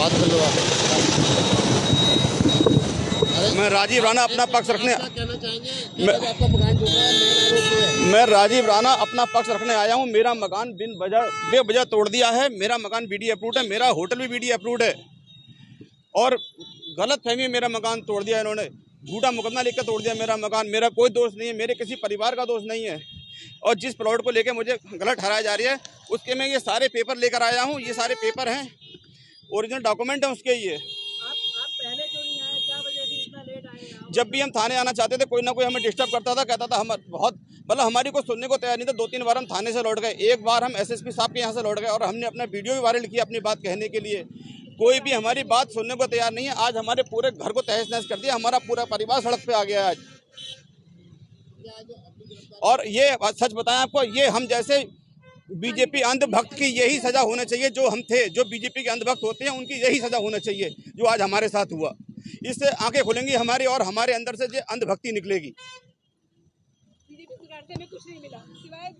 बात कर लो आप। मैं राजीव राणा अपना पक्ष रखने कहना चाहेंगे आपका मकान जो है मैं राजीव राणा अपना पक्ष रखने आया हूं। मेरा मकान बेवजह तोड़ दिया है। मेरा मकान बीडी अप्रूव्ड है, मेरा होटल भी बीडी अप्रूव्ड है और गलत फहमी में मेरा मकान तोड़ दिया इन्होंने। झूठा मुकदमा लेकर तोड़ दिया मेरा मकान। मेरा कोई दोष नहीं है, मेरे किसी परिवार का दोष नहीं है। और जिस प्लॉट को लेकर मुझे गलत ठहराया जा रही है उसके मैं ये सारे पेपर लेकर आया हूँ। ये सारे पेपर हैं, ओरिजिनल डॉक्यूमेंट है उसके। ये आप पहले क्यों नहीं आए, क्या वजह थी इतना लेट आए? जब भी हम थाने आना चाहते थे कोई ना कोई हमें डिस्टर्ब करता था, कहता था हम बहुत मतलब हमारी को सुनने को तैयार नहीं था। 2-3 बार हम थाने से लौट गए, एक बार हम एसएसपी साहब के यहाँ से लौट गए और हमने अपना वीडियो भी वायरल किया अपनी बात कहने के लिए। कोई भी हमारी बात सुनने को तैयार नहीं है। आज हमारे पूरे घर को तहस नहस कर दिया, हमारा पूरा परिवार सड़क पे आ गया है आज। और ये सच बताएं आपको, ये हम जैसे बीजेपी अंधभक्त की यही सजा होना चाहिए। जो हम थे, जो बीजेपी के अंधभक्त होते हैं उनकी यही सजा होना चाहिए जो आज हमारे साथ हुआ। इससे आंखें खुलेंगी हमारी और हमारे अंदर से जो अंधभक्ति निकलेगी। बीजेपी सुधारते में कुछ नहीं मिला सिवाय